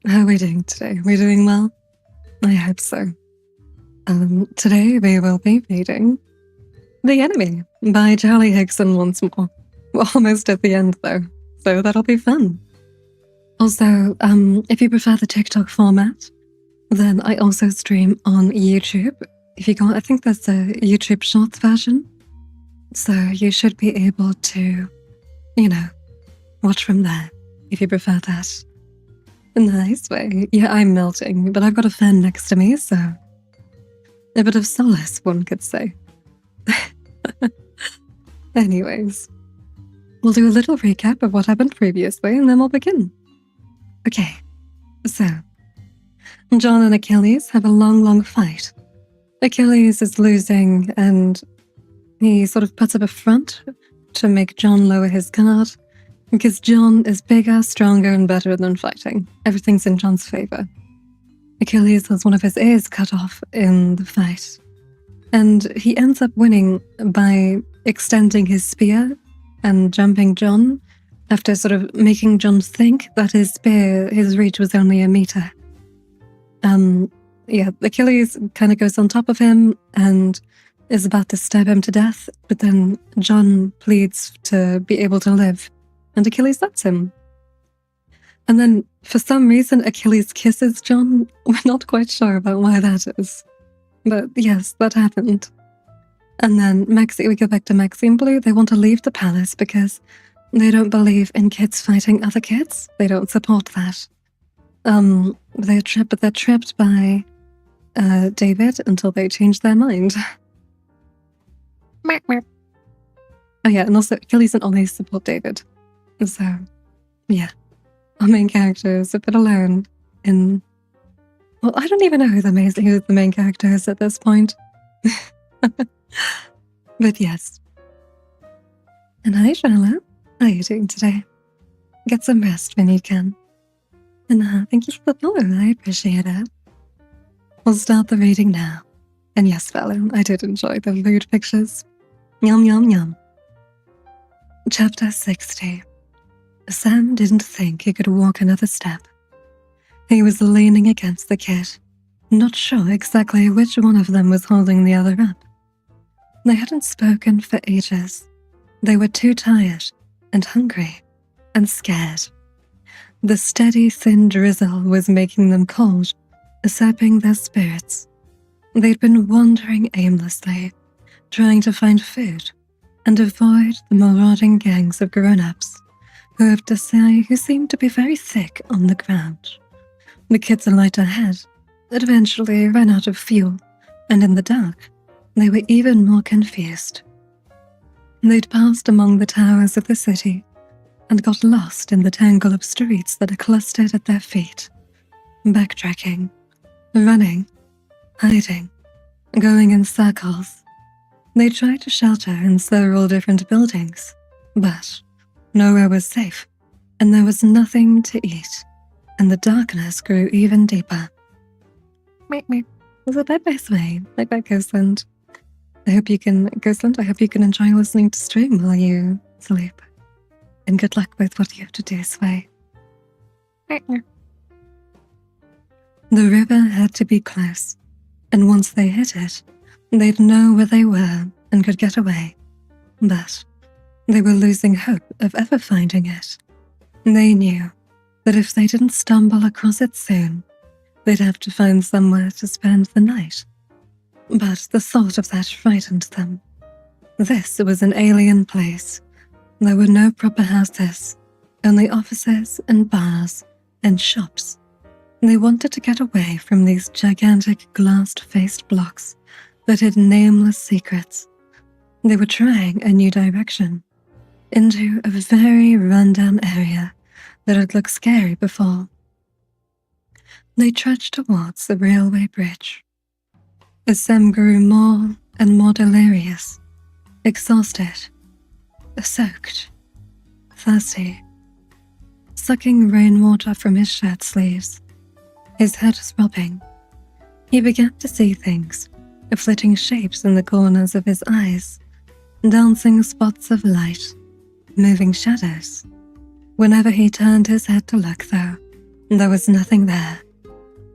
How are we doing today? We're doing well? I hope so. Today we will be reading The Enemy by Charlie Hickson once more. We're almost at the end though, so that'll be fun. Also, if you prefer the TikTok format, then I also stream on YouTube. If you go, I think there's a YouTube Shorts version, so you should be able to, watch from there if you prefer that. Nice way. Yeah, I'm melting, but I've got a fan next to me, so a bit of solace, one could say. Anyways, we'll do a little recap of what happened previously, and then we'll begin. Okay, so John and Achilles have a long fight. Achilles is losing, and he sort of puts up a front to make John lower his guard, because John is bigger, stronger, and better than fighting. Everything's in John's favor. Achilles has one of his ears cut off in the fight, and he ends up winning by extending his spear and jumping John after sort of making John think that his spear, his reach was only 1 meter. Achilles kind of goes on top of him and is about to stab him to death, but then John pleads to be able to live, and Achilles lets him. And then, for some reason, Achilles kisses John. We're not quite sure about why that is. But yes, that happened. And then we go back to Maxie and Blue. They want to leave the palace because they don't believe in kids fighting other kids. They don't support that. They're trapped by David until they change their mind. Oh yeah, and also Achilles and Ollie support David. So, yeah. Our main character is a bit alone in... Well, I don't even know who the main character is at this point. But yes. And hi, Charlotte. How are you doing today? Get some rest when you can. And thank you for the follow. I appreciate it. We'll start the reading now. And yes, Fallon, I did enjoy the food pictures. Yum, yum, yum. Chapter 60. Sam didn't think he could walk another step. He was leaning against the kid, not sure exactly which one of them was holding the other up. They hadn't spoken for ages. They were too tired and hungry and scared. The steady, thin drizzle was making them cold, sapping their spirits. They'd been wandering aimlessly, trying to find food and avoid the marauding gangs of grown-ups who seemed to be very thick on the ground. The kids light ahead eventually ran out of fuel, and in the dark, they were even more confused. They'd passed among the towers of the city and got lost in the tangle of streets that clustered at their feet, backtracking, running, hiding, going in circles. They tried to shelter in several different buildings, but nowhere was safe, and there was nothing to eat, and the darkness grew even deeper. Was it bye-bye sway? Bye-bye, Ghostland. I hope you can enjoy listening to stream while you sleep. And good luck with what you have to do, Sway. The river had to be close, and once they hit it, they'd know where they were and could get away. But they were losing hope of ever finding it. They knew that if they didn't stumble across it soon, they'd have to find somewhere to spend the night. But the thought of that frightened them. This was an alien place. There were no proper houses, only offices and bars and shops. They wanted to get away from these gigantic glass-faced blocks that hid nameless secrets. They were trying a new direction, into a very run-down area that had looked scary before. They trudged towards the railway bridge. As Sam grew more and more delirious, exhausted, soaked, thirsty, sucking rainwater from his shirt sleeves, his head throbbing, he began to see things, flitting shapes in the corners of his eyes, dancing spots of light, moving shadows. Whenever he turned his head to look, though, There was nothing there.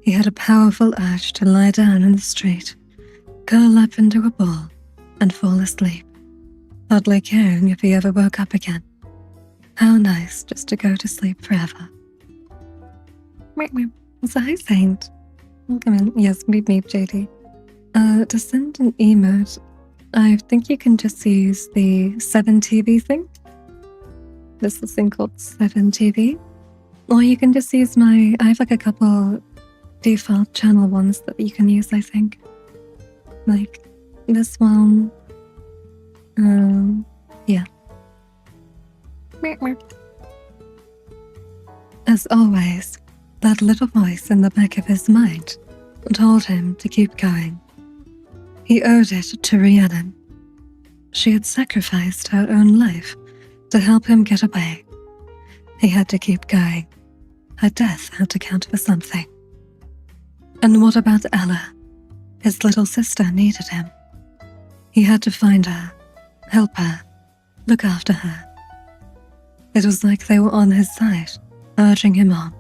He had a powerful urge to lie down in the street, curl up into a ball, and fall asleep, hardly caring if he ever woke up again. How nice just to go to sleep forever. So hi, Saint. Welcome in. Yes, meet me, JD. To send an emote, I think you can just use the 7TV thing. This is a thing called 7TV. Or you can just use I have like a couple default channel ones that you can use, I think. Like this one. Yeah. As always, that little voice in the back of his mind told him to keep going. He owed it to Rhiannon. She had sacrificed her own life to help him get away. He had to keep going. Her death had to count for something. And what about Ella? His little sister needed him. He had to find her, help her, look after her. It was like they were on his side, urging him on,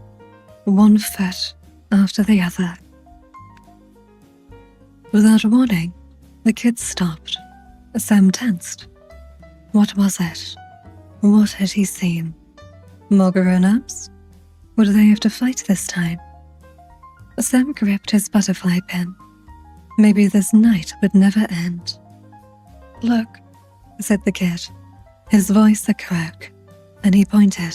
one foot after the other. Without warning, the kids stopped. Sam tensed. What was it? What had he seen? More grown-ups? Would they have to fight this time? Sam gripped his butterfly pin. Maybe this night would never end. Look, said the kid, his voice a croak, and he pointed.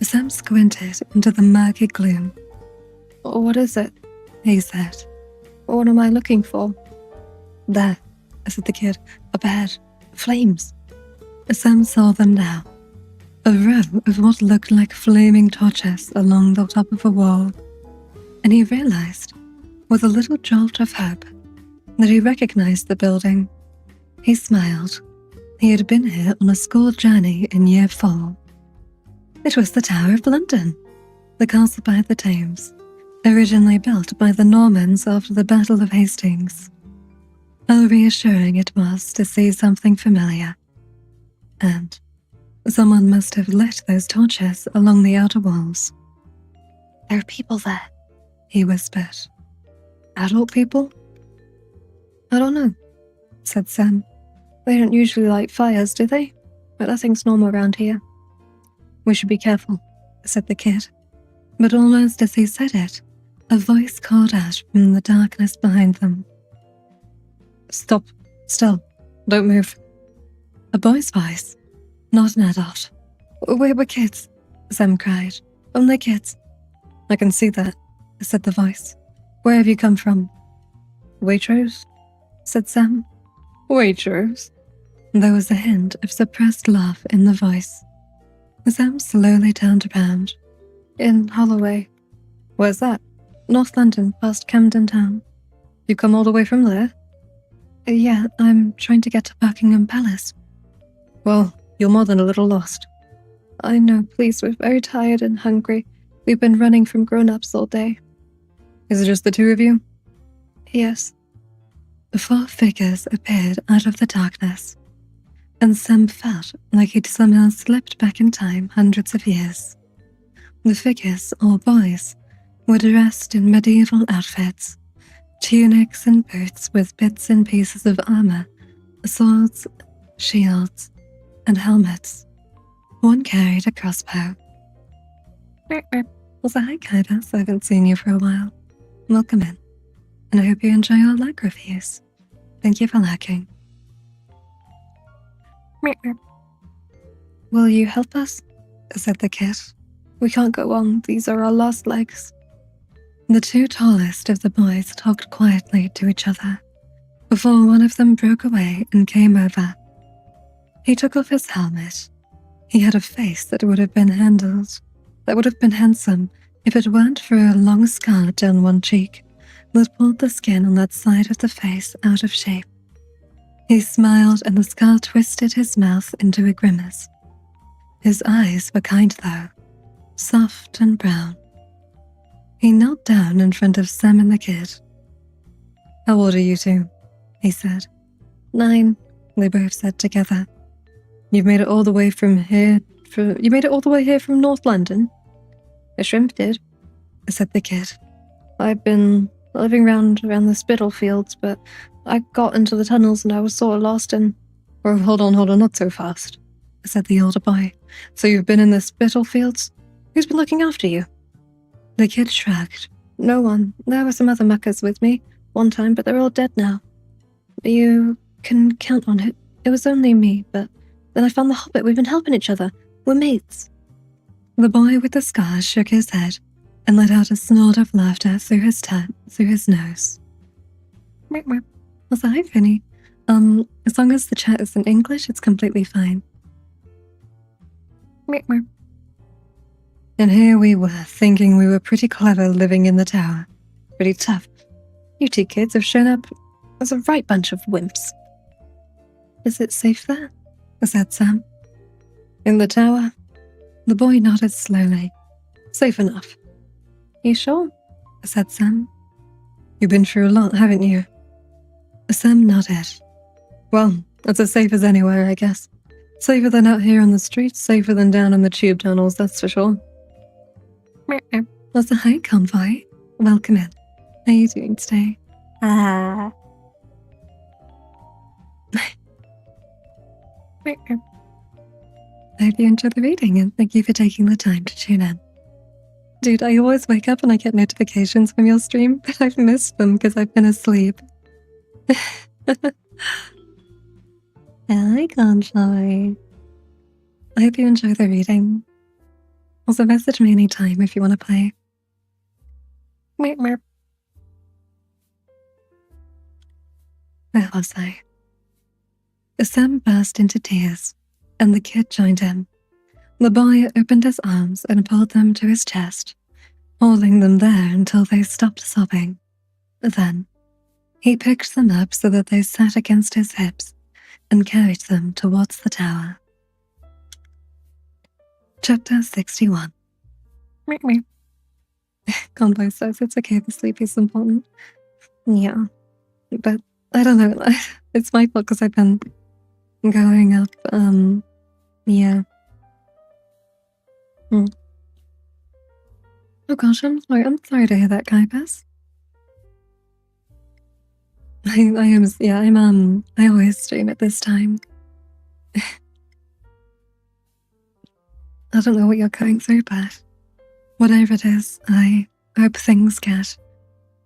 Sam squinted into the murky gloom. What is it? He said. What am I looking for? There, said the kid, up ahead, flames. Sam saw them now. A row of what looked like flaming torches along the top of a wall, and he realized, with a little jolt of hope, that he recognized the building. He smiled. He had been here on a school journey in year 4. It was the Tower of London, the castle by the Thames, originally built by the Normans after the Battle of Hastings. How reassuring it was to see something familiar. And someone must have lit those torches along the outer walls. There are people there, he whispered. Adult people? I don't know, said Sam. They don't usually light fires, do they? But nothing's normal around here. We should be careful, said the kid. But almost as he said it, a voice called out from the darkness behind them. Stop. Still. Don't move. A boy's voice, not an adult. We're kids, Sam cried. Only kids. I can see that, said the voice. Where have you come from? Waitrose, said Sam. Waitrose? There was a hint of suppressed laugh in the voice. Sam slowly turned around. In Holloway. Where's that? North London, past Camden Town. You come all the way from there? Yeah, I'm trying to get to Buckingham Palace. Well, you're more than a little lost. I know, please, we're very tired and hungry. We've been running from grown-ups all day. Is it just the two of you? Yes. 4 figures appeared out of the darkness, and Sam felt like he'd somehow slipped back in time hundreds of years. The figures, all boys, were dressed in medieval outfits, tunics and boots with bits and pieces of armor, swords, shields, and helmets. One carried a crossbow. So hi, Kaidas. I haven't seen you for a while. Welcome in, and I hope you enjoy our lag reviews. Thank you for lurking. Will you help us? Said the kid. We can't go on. These are our last legs. The 2 tallest of the boys talked quietly to each other before one of them broke away and came over. He took off his helmet. He had a face that would have been handsome if it weren't for a long scar down one cheek that pulled the skin on that side of the face out of shape. He smiled and the scar twisted his mouth into a grimace. His eyes were kind though, soft and brown. He knelt down in front of Sam and the kid. How old are you 2? He said. 9, they both said together. You've made it all the way from here. You made it all the way here from North London? A shrimp did, said the kid. I've been living around the spittle fields, but I got into the tunnels and I was sort of lost and... Oh, hold on, not so fast, said the older boy. So you've been in the spittle fields? Who's been looking after you? The kid shrugged. No one. There were some other muckers with me one time, but they're all dead now. You can count on it. It was only me, but then I found the hobbit. We've been helping each other. We're mates. The boy with the scar shook his head and let out a snort of laughter through his nose. Also, hi, Finny. As long as the chat is in English, it's completely fine. And here we were, thinking we were pretty clever living in the tower. Pretty tough. You two kids have shown up as a right bunch of wimps. Is it safe there? Said Sam. In the tower? The boy nodded slowly. Safe enough. You sure? Said Sam. You've been through a lot, haven't you? Sam nodded. Well, it's as safe as anywhere, I guess. Safer than out here on the streets, safer than down in the tube tunnels, that's for sure. That's a hi, convoy. Welcome in. How are you doing today? I hope you enjoy the reading and thank you for taking the time to tune in. Dude, I always wake up and I get notifications from your stream, but I've missed them because I've been asleep. Hi, Convoy. I hope you enjoy the reading. Also, message me anytime if you want to play. Where was I? Sam burst into tears, and the kid joined him. The boy opened his arms and pulled them to his chest, holding them there until they stopped sobbing. Then, he picked them up so that they sat against his hips and carried them towards the tower. Chapter 61. Convoy says it's okay, the sleep is important. Yeah, but I don't know, it's my fault because I've been going up, yeah. Oh gosh, I'm sorry to hear that, Kaipas. I always stream at this time. I don't know what you're going through, but whatever it is, I hope things get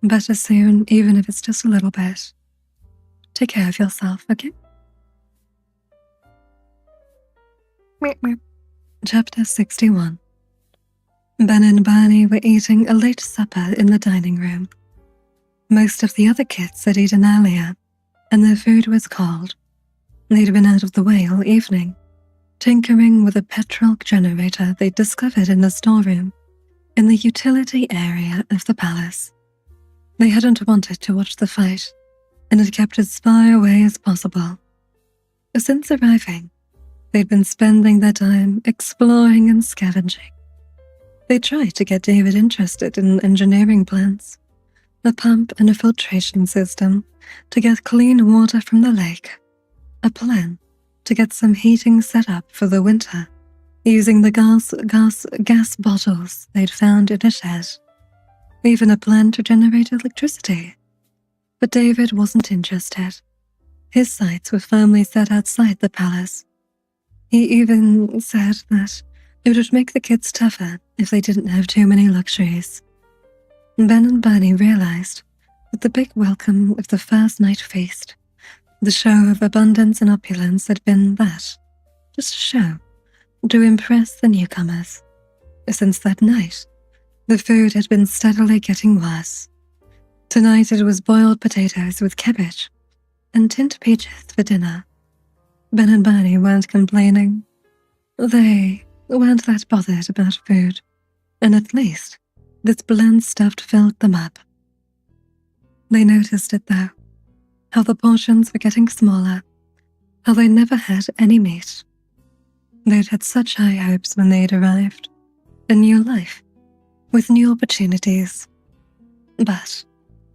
better soon, even if it's just a little bit. Take care of yourself, okay? Chapter 61. Ben and Barney were eating a late supper in the dining room. Most of the other kids had eaten earlier, and their food was cold. They'd been out of the way all evening, tinkering with a petrol generator they'd discovered in the storeroom in the utility area of the palace. They hadn't wanted to watch the fight, and had kept as far away as possible. Since arriving, they'd been spending their time exploring and scavenging. They tried to get David interested in engineering plans, a pump and a filtration system to get clean water from the lake, a plan to get some heating set up for the winter using the gas bottles they'd found in a shed, even a plan to generate electricity. But David wasn't interested. His sights were firmly set outside the palace. He even said that it would make the kids tougher if they didn't have too many luxuries. Ben and Barney realized that the big welcome of the first night feast, the show of abundance and opulence, had been that, just a show, to impress the newcomers. Since that night, the food had been steadily getting worse. Tonight it was boiled potatoes with cabbage and tinned peaches for dinner. Ben and Barney weren't complaining. They weren't that bothered about food, and at least this bland stuff filled them up. They noticed it though, how the portions were getting smaller, how they never had any meat. They'd had such high hopes when they'd arrived, a new life, with new opportunities. But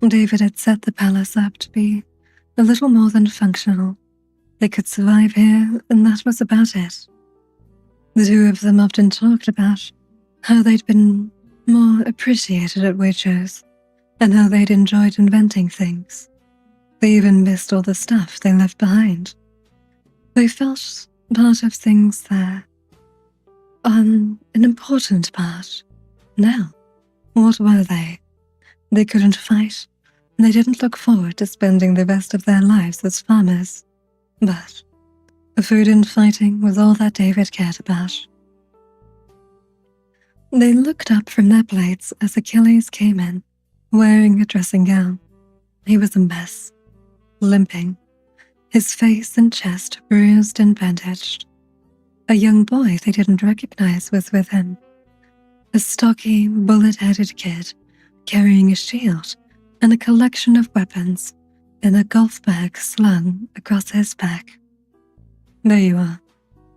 David had set the palace up to be a little more than functional. They could survive here, and that was about it. The two of them often talked about how they'd been more appreciated at Waitrose, and how they'd enjoyed inventing things. They even missed all the stuff they left behind. They felt part of things there. An important part. Now, what were they? They couldn't fight. They didn't look forward to spending the rest of their lives as farmers. But food and fighting was all that David cared about. They looked up from their plates as Achilles came in, wearing a dressing gown. He was a mess, limping, his face and chest bruised and bandaged. A young boy they didn't recognize was with him. A stocky, bullet-headed kid carrying a shield and a collection of weapons in a golf bag slung across his back. "There you are,"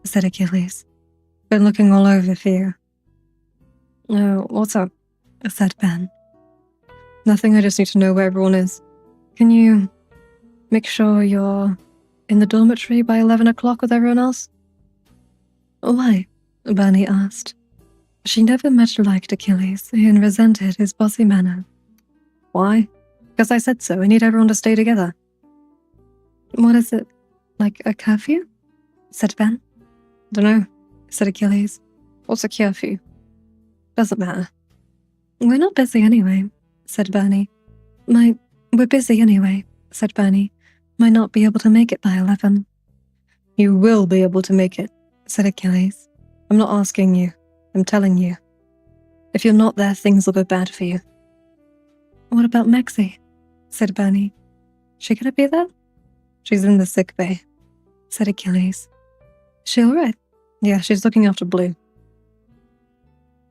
said Achilles. "Been looking all over for you." "Oh, what's up?" said Ben. "Nothing, I just need to know where everyone is. Can you make sure you're in the dormitory by 11 o'clock with everyone else?" "Why?" Bernie asked. She never much liked Achilles and resented his bossy manner. "Why? Because I said so. I need everyone to stay together." "What is it, like a curfew?" said Ben. "Dunno," said Achilles. "What's a curfew?" "Doesn't matter." "We're not busy anyway," said Bernie. We're busy anyway," said Bernie. "Might not be able to make it by 11. "You will be able to make it," said Achilles. "I'm not asking you. I'm telling you. If you're not there, things will go bad for you." "What about Maxie?" said Bernie. "She gonna be there?" "She's in the sick bay," said Achilles. "She all right?" "Yeah, she's looking after Blue."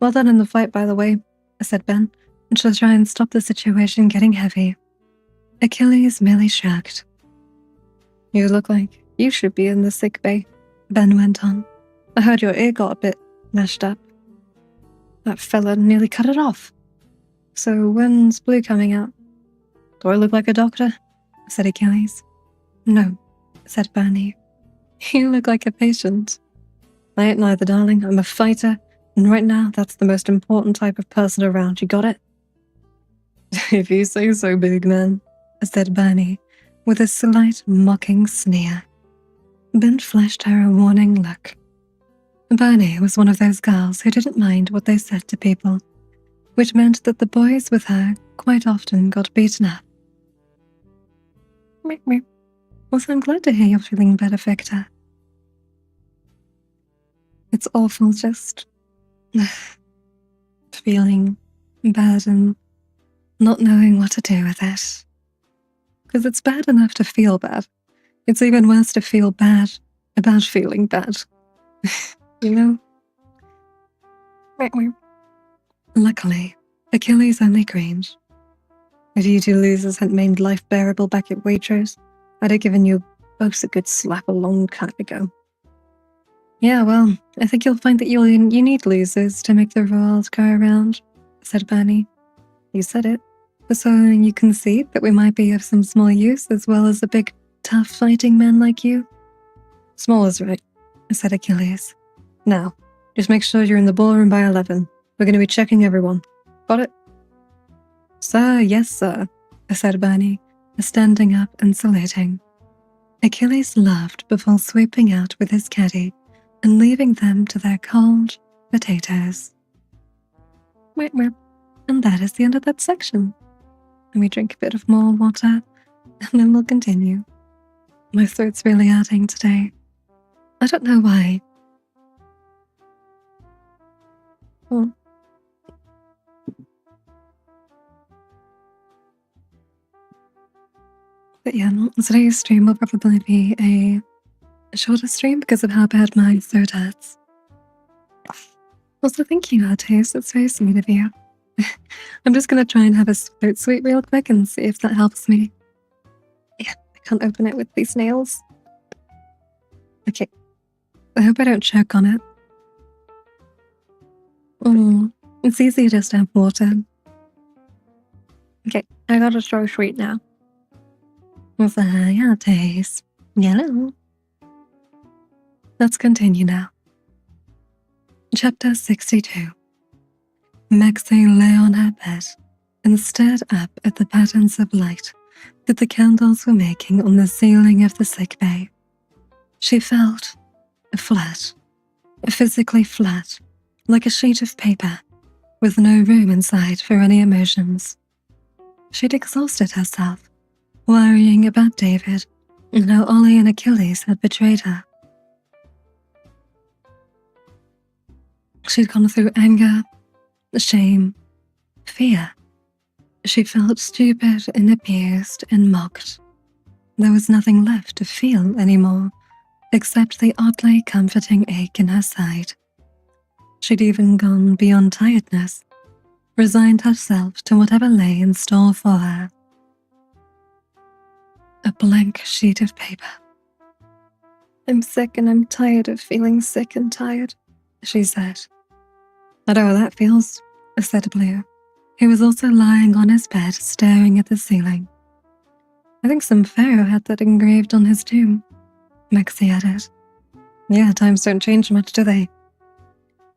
"Well done in the fight, by the way," said Ben, to try and stop the situation getting heavy. Achilles merely shrugged. "You look like you should be in the sick bay," Ben went on. "I heard your ear got a bit mashed up. That fella nearly cut it off. So when's Blue coming out?" "Do I look like a doctor?" said Achilles. "No," said Bernie. "You look like a patient." "I ain't neither, darling. I'm a fighter, and right now that's the most important type of person around. You got it?" "If you say so, big man," said Bernie, with a slight mocking sneer. Ben flashed her a warning look. Bernie was one of those girls who didn't mind what they said to people, which meant that the boys with her quite often got beaten up. "Meep, meep. Well, I'm glad to hear you're feeling better, Victor. It's awful just feeling bad and not knowing what to do with it. Because it's bad enough to feel bad. It's even worse to feel bad about feeling bad. You know?" Luckily, Achilles only grinned. "If you two losers hadn't made life bearable back at Waitrose, I'd have given you both a good slap a long time ago." "Yeah, well, I think you'll find that you need losers to make the world go around," said Bernie. "You said it. So you can see that we might be of some small use as well as a big, tough fighting man like you." "Small is right," said Achilles. "Now, just make sure you're in the ballroom by 11. We're going to be checking everyone. Got it?" "Sir, yes, sir," said Bernie, standing up and saluting. Achilles laughed before sweeping out with his caddy and leaving them to their cold potatoes. And that is the end of that section. Let me drink a bit of more water, and then we'll continue. My throat's really hurting today. I don't know why. Oh. But yeah, today's stream will probably be a shorter stream because of how bad my throat hurts. Also, thank you, Artis. That's very sweet of you. I'm just going to try and have a throat sweet real quick and see if that helps me. Yeah, I can't open it with these nails. Okay. I hope I don't choke on it. It's easy just to have water. Okay, I got a throat sweet now. Yeah, Artis. Yellow. Let's continue now. Chapter 62. Maxie lay on her bed and stared up at the patterns of light that the candles were making on the ceiling of the sick bay. She felt flat, physically flat, like a sheet of paper, with no room inside for any emotions. She'd exhausted herself, worrying about David and how Ollie and Achilles had betrayed her. She'd gone through anger, shame, fear. She felt stupid and abused and mocked. There was nothing left to feel anymore, except the oddly comforting ache in her side. She'd even gone beyond tiredness, resigned herself to whatever lay in store for her. A blank sheet of paper. "I'm sick and I'm tired of feeling sick and tired," she said. "I know how that feels," said Blue, who was also lying on his bed staring at the ceiling. "I think some pharaoh had that engraved on his tomb," Maxie added. "Yeah, times don't change much, do they?"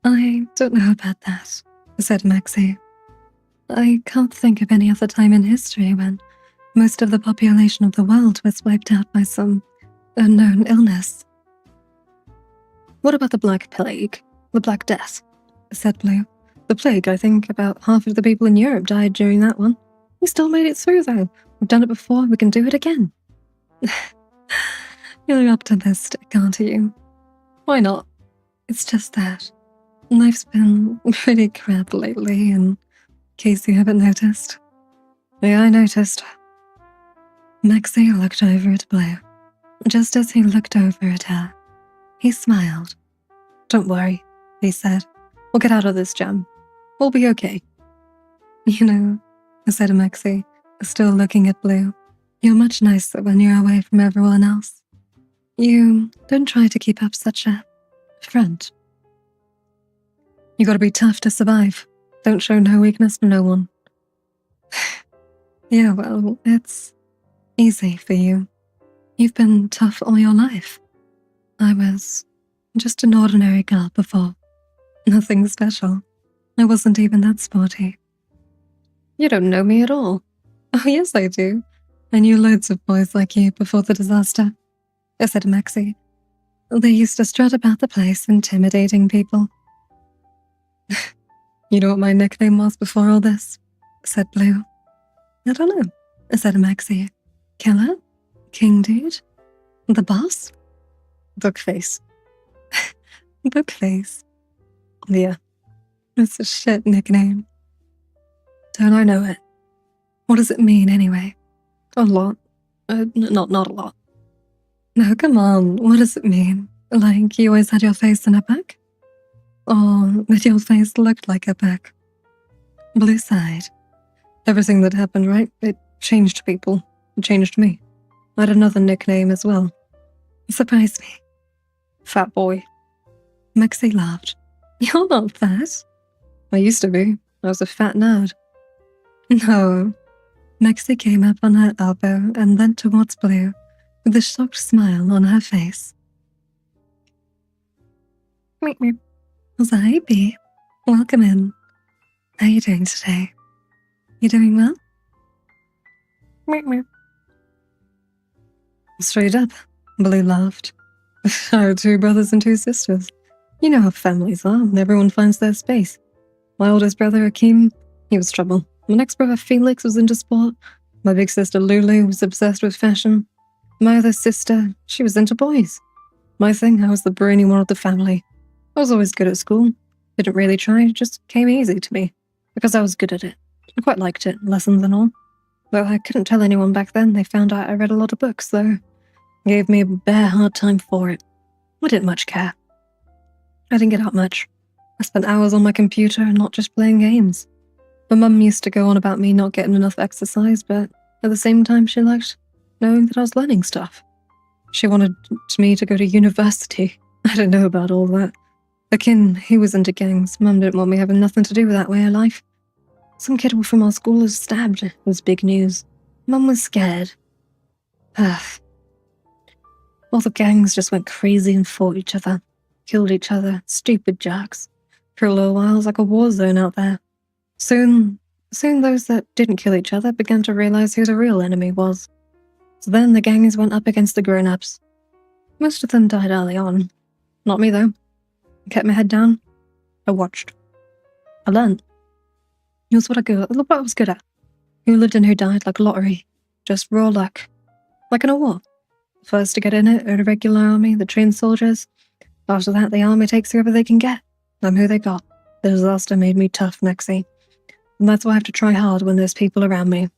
"I don't know about that," said Maxie. "I can't think of any other time in history when most of the population of the world was wiped out by some unknown illness." "What about the Black Plague? The Black Death?" said Blue. "The plague, I think about half of the people in Europe died during that one. We still made it through, though. We've done it before, we can do it again." "You're optimistic, aren't you?" "Why not?" "It's just that life's been pretty crap lately, in case you haven't noticed." "Yeah, I noticed." Maxie looked over at Blue. Just as he looked over at her, he smiled. "Don't worry," he said. "We'll get out of this jam. We'll be okay." "You know," said Maxie, still looking at Blue, "you're much nicer when you're away from everyone else. You don't try to keep up such a front. You gotta be tough to survive. Don't show no weakness to no one." "Yeah, well, it's easy for you. You've been tough all your life. I was just an ordinary girl before. Nothing special. I wasn't even that sporty." "You don't know me at all." "Oh, yes, I do. I knew loads of boys like you before the disaster," said Maxie. "They used to strut about the place, intimidating people." "You know what my nickname was before all this?" said Blue. "I don't know," said Maxie. "Killer? King Dude? The boss?" "Bookface." "Bookface? Yeah, it's a shit nickname." "Don't I know it? What does it mean, anyway?" "A lot. Not a lot." "No, come on, what does it mean? Like you always had your face in a book? Or that your face looked like a book?" Blue sighed. "Everything that happened, right? It changed people. It changed me. I had another nickname as well." "Surprise me." "Fat boy." Maxie laughed. "You're not fat." "I used to be. I was a fat nerd." "No." Maxie came up on her elbow and leant towards Blue with a shocked smile on her face. "Meep meep." "Hi, B. Welcome in. How you doing today? You doing well?" "Meep meep." "Straight up," Blue laughed. "I have 2 brothers and 2 sisters. You know how families are. Everyone finds their space. My oldest brother, Akeem, he was trouble. My next brother, Felix, was into sport. My big sister, Lulu, was obsessed with fashion. My other sister, she was into boys. My thing, I was the brainy one of the family. I was always good at school. Didn't really try, it just came easy to me. Because I was good at it. I quite liked it, lessons and all. Though I couldn't tell anyone back then, they found out I read a lot of books, though. Gave me a bare hard time for it. I didn't much care. I didn't get out much. I spent hours on my computer and not just playing games. My mum used to go on about me not getting enough exercise, but at the same time she liked knowing that I was learning stuff. She wanted me to go to university. I didn't know about all that. Akin, he was into gangs. Mum didn't want me having nothing to do with that way of life. Some kid from our school was stabbed. It was big news. Mum was scared. All the gangs just went crazy and fought each other. Killed each other. Stupid jerks. For a little while, it was like a war zone out there. Soon those that didn't kill each other began to realize who the real enemy was. So then the gangs went up against the grown-ups. Most of them died early on. Not me, though. I kept my head down. I watched. I learned. It was what I was good at. Who lived and who died like a lottery. Just raw luck. Like in a war. First to get in it are the regular army, the trained soldiers. After that, the army takes whoever they can get. I'm who they got. The disaster made me tough, Maxie. And that's why I have to try hard when there's people around me.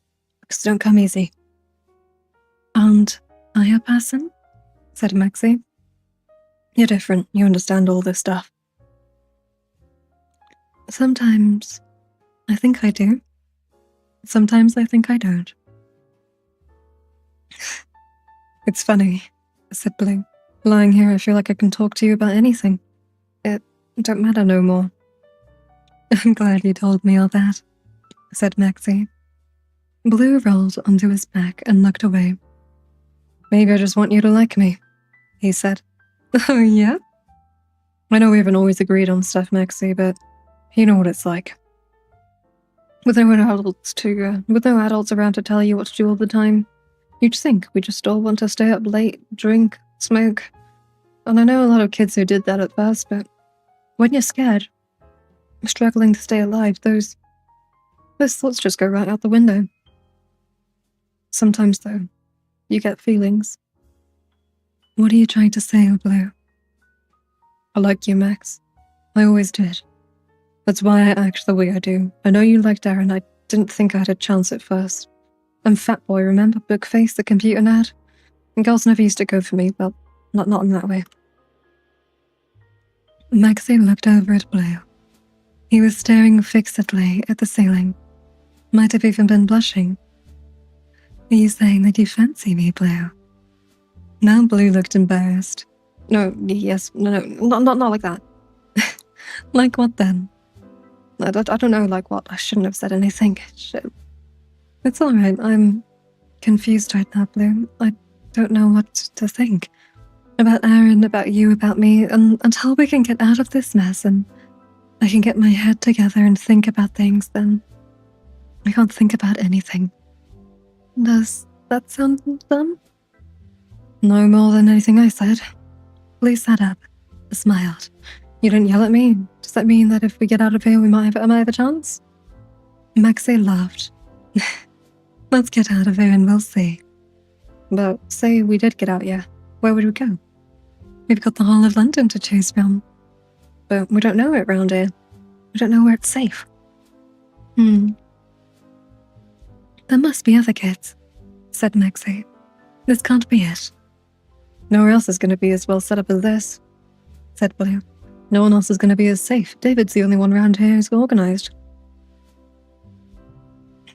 Because it don't come easy. And are you a person? Said Maxie. You're different. You understand all this stuff. Sometimes I think I do. Sometimes I think I don't. It's funny, said Blue. Lying here, I feel like I can talk to you about anything. It don't matter no more. I'm glad you told me all that, said Maxie. Blue rolled onto his back and looked away. Maybe I just want you to like me, he said. Oh, yeah? I know we haven't always agreed on stuff, Maxie, but you know what it's like. With no adults around to tell you what to do all the time, you'd think we just all want to stay up late, drink, smoke. And I know a lot of kids who did that at first, but when you're scared, struggling to stay alive, those thoughts just go right out the window. Sometimes, though, you get feelings. What are you trying to say, Blue? I like you, Max. I always did. That's why I act the way I do. I know you liked Aaron. I didn't think I had a chance at first. I'm Fat Boy, remember? Bookface, the computer nerd? And girls never used to go for me, but not in that way. Maxie looked over at Blue. He was staring fixedly at the ceiling. Might have even been blushing. Are you saying that you fancy me, Blue? Now Blue looked embarrassed. No, not like that. Like what then? I don't know, like what? I shouldn't have said anything. Shit. It's alright, I'm confused right now, Blue. I don't know what to think. About Aaron, about you, about me, and until we can get out of this mess and I can get my head together and think about things, then I can't think about anything. Does that sound dumb? No more than anything I said. Blue sat up, smiled. You didn't yell at me? Does that mean that if we get out of here, I might have a chance? Maxie laughed. Let's get out of here and we'll see. But say we did get out, yeah. Where would we go? We've got the whole of London to choose from. But we don't know it round here. We don't know where it's safe. There must be other kids, said Maxie. This can't be it. Nowhere else is going to be as well set up as this, said Blue. No one else is going to be as safe. David's the only one around here who's organized.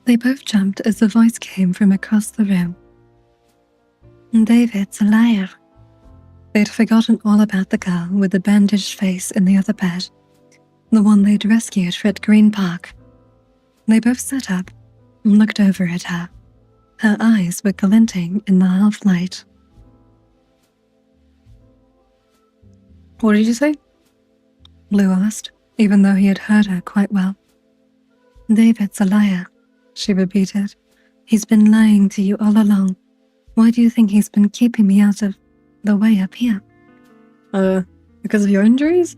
They both jumped as the voice came from across the room. David's a liar. They'd forgotten all about the girl with the bandaged face in the other bed, the one they'd rescued at Green Park. They both sat up and looked over at her. Her eyes were glinting in the half-light. What did you say? Blue asked, even though he had heard her quite well. David's a liar, she repeated. He's been lying to you all along. Why do you think he's been keeping me out of the way up here? Because of your injuries?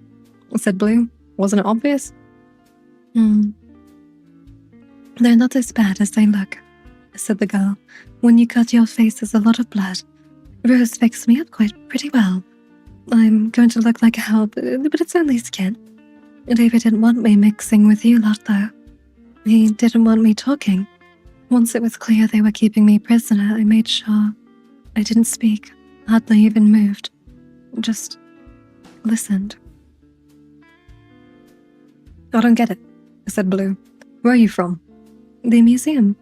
Said Blue. Wasn't it obvious? They're not as bad as they look, said the girl. When you cut your face, there's a lot of blood. Rose fixed me up pretty well. I'm going to look like hell, but it's only skin. David didn't want me mixing with you lot, though. He didn't want me talking. Once it was clear they were keeping me prisoner, I made sure I didn't speak, hardly even moved. Just listened. I don't get it, said Blue. Where are you from? The museum.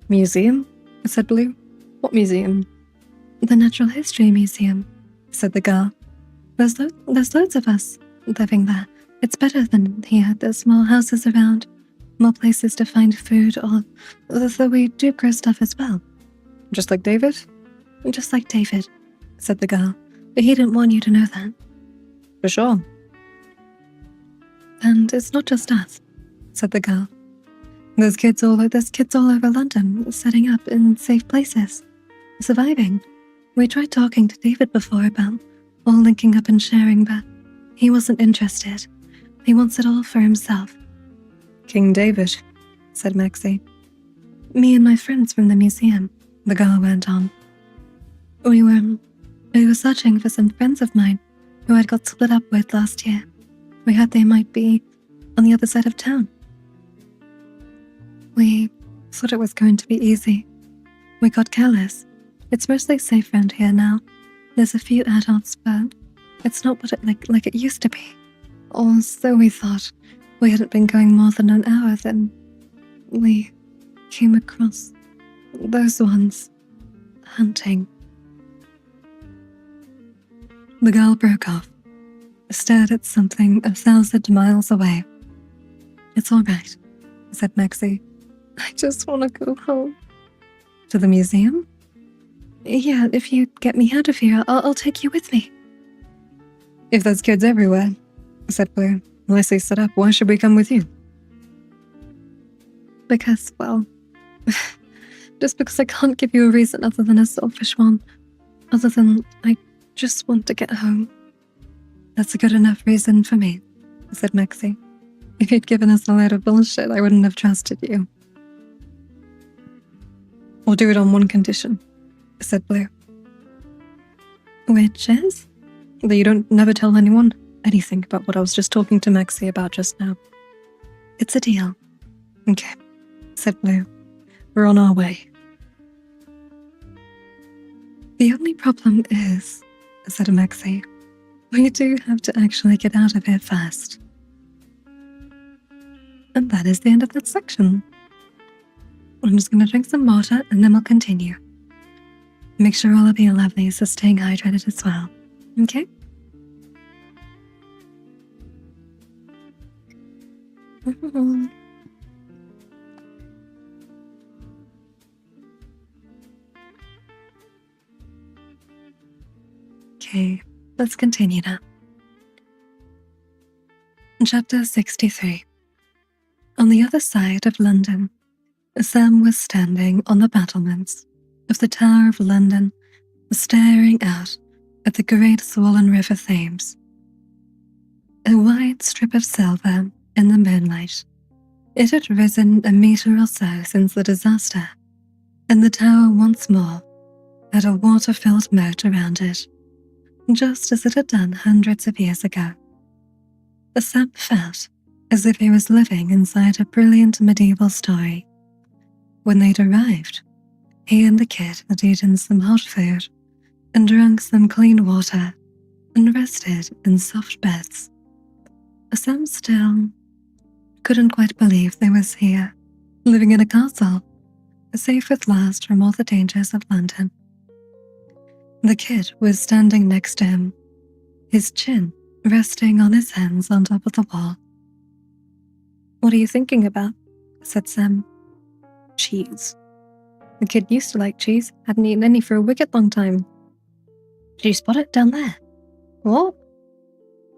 Museum? Said Blue. What museum? The Natural History Museum, said the girl. There's loads of us living there. It's better than here. There's more houses around, more places to find food, although we do grow stuff as well. Just like David? Just like David, said the girl. But he didn't want you to know that. For sure. And it's not just us, said the girl. There's kids all over London, setting up in safe places, surviving. We tried talking to David before about all linking up and sharing, but he wasn't interested. He wants it all for himself. King David, said Maxie. Me and my friends from the museum, the girl went on. We were searching for some friends of mine who I'd got split up with last year. We heard they might be on the other side of town. We thought it was going to be easy. We got careless. It's mostly safe around here now. There's a few adults, but it's not what it like it used to be. Or so we thought. We hadn't been going more than an hour, then we came across those ones hunting. The girl broke off, stared at something 1,000 miles away. It's all right, said Maxie. I just want to go home. To the museum? Yeah, if you get me out of here, I'll take you with me. If there's kids everywhere, said Blue. Unless they set up, why should we come with you? Because, well, just because I can't give you a reason other than a selfish one. Other than I just want to get home. That's a good enough reason for me, said Maxie. If you'd given us a load of bullshit, I wouldn't have trusted you. We'll do it on one condition, said Blue. Which is? That you don't never tell anyone anything about what I was just talking to Maxie about just now. It's a deal. Okay, said Blue. We're on our way. The only problem is, said Maxie, we do have to actually get out of here fast. And that is the end of that section. I'm just going to drink some water and then we'll continue. Make sure all of you lovelies are staying hydrated as well. Okay? Okay, let's continue now. Chapter 63. On the other side of London, Sam was standing on the battlements of the Tower of London, staring out at the great swollen river Thames. A wide strip of silver in the moonlight. It had risen a metre or so since the disaster, and the tower once more had a water-filled moat around it, just as it had done hundreds of years ago. Sam felt as if he was living inside a brilliant medieval story. When they'd arrived, he and the kid had eaten some hot food and drunk some clean water and rested in soft beds. Sam still couldn't quite believe they was here, living in a castle, safe at last from all the dangers of London. The kid was standing next to him, his chin resting on his hands on top of the wall. What are you thinking about? Said Sam. Cheese. The kid used to like cheese, hadn't eaten any for a wicked long time. Did you spot it down there? What?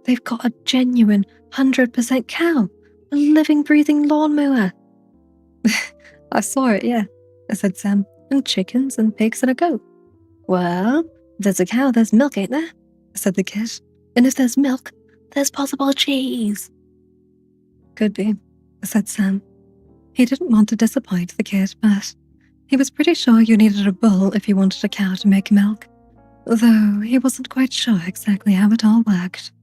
They've got a genuine 100% cow, a living, breathing lawnmower. I saw it, yeah, said Sam, and chickens and pigs and a goat. Well, if there's a cow, there's milk, ain't there? Said the kid. And if there's milk, there's possible cheese. Could be, said Sam. He didn't want to disappoint the kid, but he was pretty sure you needed a bull if you wanted a cow to make milk, though he wasn't quite sure exactly how it all worked.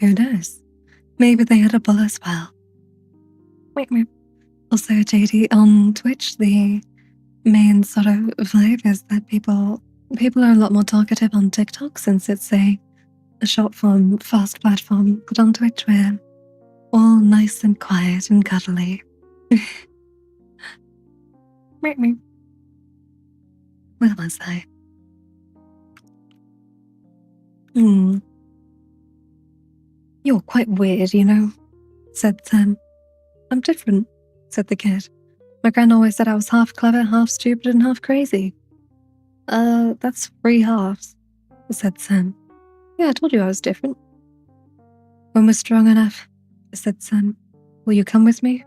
Who knows? Maybe they had a bull as well. Also, JD, on Twitch, the main sort of vibe is that people are a lot more talkative on TikTok since it's a short form, fast platform, but on Twitch we're all nice and quiet and cuddly. Where was I? You're quite weird, you know, said Sam. I'm different, said the kid. My gran always said I was half clever, half stupid, and half crazy. That's 3 halves, said Sam. Yeah, I told you I was different. When we're strong enough, said Sam. Will you come with me?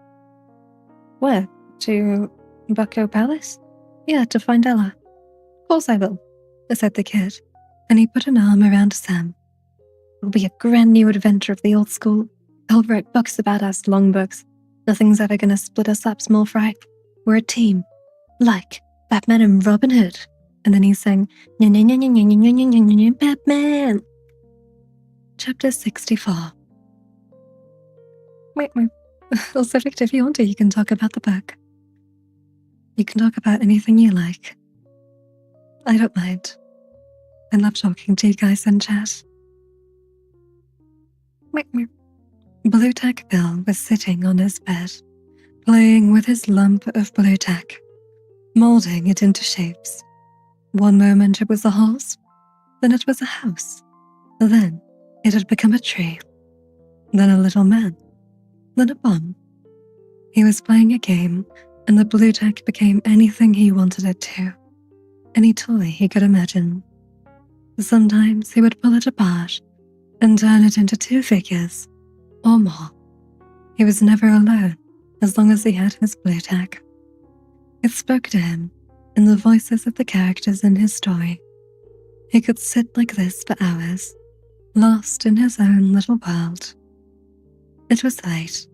Where? To Bucko Palace? Yeah, to find Ella. Of course I will, said the kid, and he put an arm around Sam. It'll be a grand new adventure of the old school. I'll write books about us, long books. Nothing's ever gonna split us up, small fry. We're a team. Like Batman and Robin Hood. And then he sang, Batman. Chapter 64. Wait. Also, Victor, if you want to, you can talk about the book. You can talk about anything you like. I don't mind. I love talking to you guys in chat. Blue Tack Bill was sitting on his bed, playing with his lump of blue tack, molding it into shapes. One moment it was a horse, then it was a house, then it had become a tree, then a little man, then a bomb. He was playing a game, and the blue tack became anything he wanted it to, any toy he could imagine. Sometimes he would pull it apart and turn it into 2 figures, or more. He was never alone as long as he had his blue tack. It spoke to him in the voices of the characters in his story. He could sit like this for hours, lost in his own little world. It was late,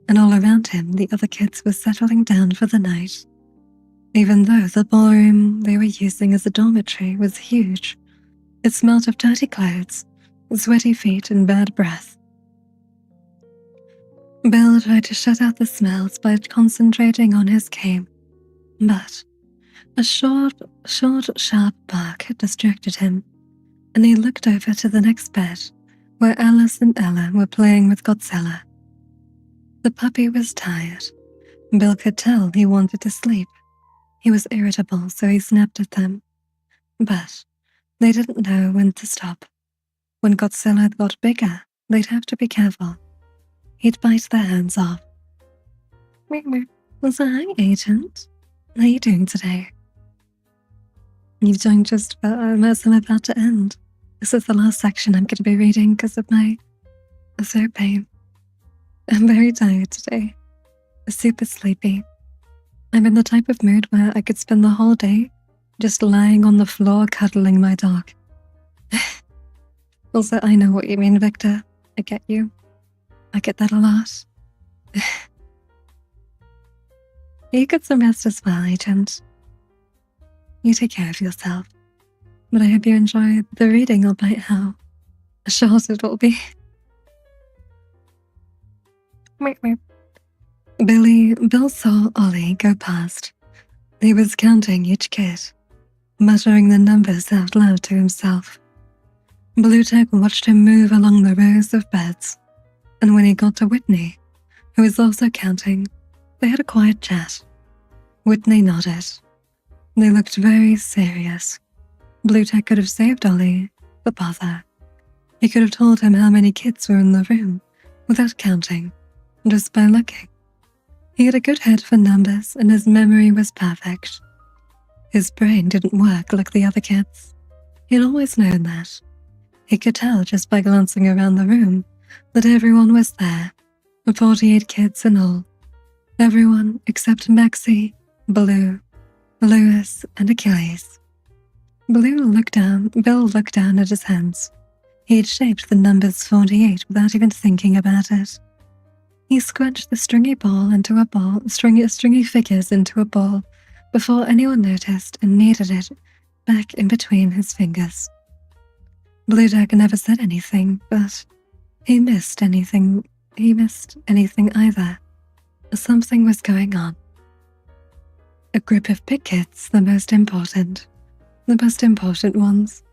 and all around him the other kids were settling down for the night, even though the ballroom they were using as a dormitory was huge. It smelt of dirty clothes, sweaty feet, and bad breath. Bill tried to shut out the smells by concentrating on his game, but a short, sharp bark had distracted him, and he looked over to the next bed, where Alice and Ella were playing with Godzilla. The puppy was tired. Bill could tell he wanted to sleep. He was irritable, so he snapped at them. But they didn't know when to stop. When Godzilla got bigger, they'd have to be careful. He'd bite their hands off. So hi, Agent. How are you doing today? You've joined just about as I'm about to end. This is the last section I'm going to be reading because of my throat pain. I'm very tired today. Super sleepy. I'm in the type of mood where I could spend the whole day just lying on the floor cuddling my dog. Also, I know what you mean, Victor. I get you. I get that a lot. You get some rest as well, Agent. You take care of yourself. But I hope you enjoy the reading, albeit how short it will be. Bill saw Ollie go past. He was counting each kid, muttering the numbers out loud to himself. Blue Tack watched him move along the rows of beds, and when he got to Whitney, who was also counting, they had a quiet chat. Whitney nodded. They looked very serious. Blue Tack could have saved Ollie the bother. He could have told him how many kids were in the room without counting, just by looking. He had a good head for numbers, and his memory was perfect. His brain didn't work like the other kids. He'd always known that. He could tell just by glancing around the room that everyone was there, 48 kids in all. Everyone except Maxie, Blue, Lewis, and Achilles. Bill looked down at his hands. He had shaped the numbers 48 without even thinking about it. He scrunched the stringy figures into a ball before anyone noticed and kneaded it back in between his fingers. Blue Tack never said anything, but he missed anything either. Something was going on. A group of big kids, the most important ones,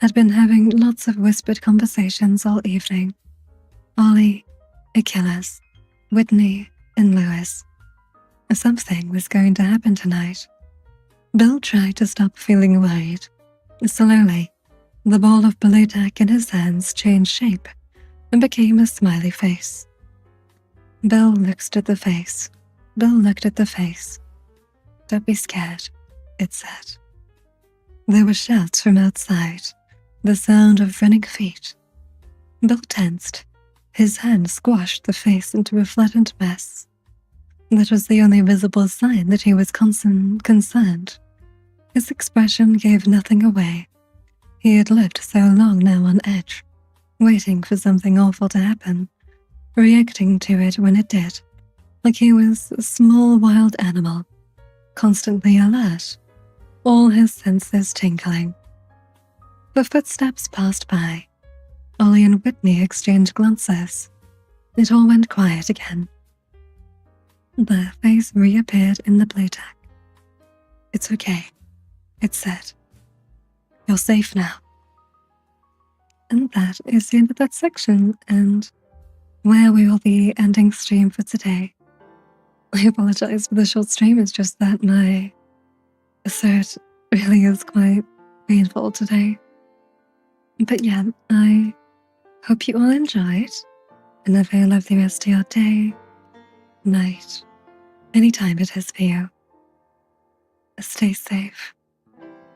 had been having lots of whispered conversations all evening. Ollie, Achilles, Whitney, and Lewis. Something was going to happen tonight. Bill tried to stop feeling worried. Slowly, the ball of blue tack in his hands changed shape and became a smiley face. Bill looked at the face. Don't be scared, it said. There were shouts from outside, the sound of running feet. Bill tensed. His hand squashed the face into a flattened mess. That was the only visible sign that he was concerned. His expression gave nothing away. He had lived so long now on edge, waiting for something awful to happen, reacting to it when it did, like he was a small wild animal, constantly alert, all his senses tingling. The footsteps passed by. Ollie and Whitney exchanged glances. It all went quiet again. Their face reappeared in the blue tack. "It's okay," it said. "You're safe now." And that is the end of that section, and where we will be ending stream for today. I apologize for the short stream, it's just that my throat really is quite painful today. But yeah, I hope you all enjoyed, and have a lovely rest of your day, night, anytime it is for you. Stay safe,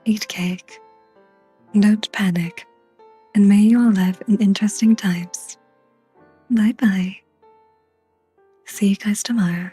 eat cake, don't panic, and may you all live in interesting times. Bye bye. See you guys tomorrow.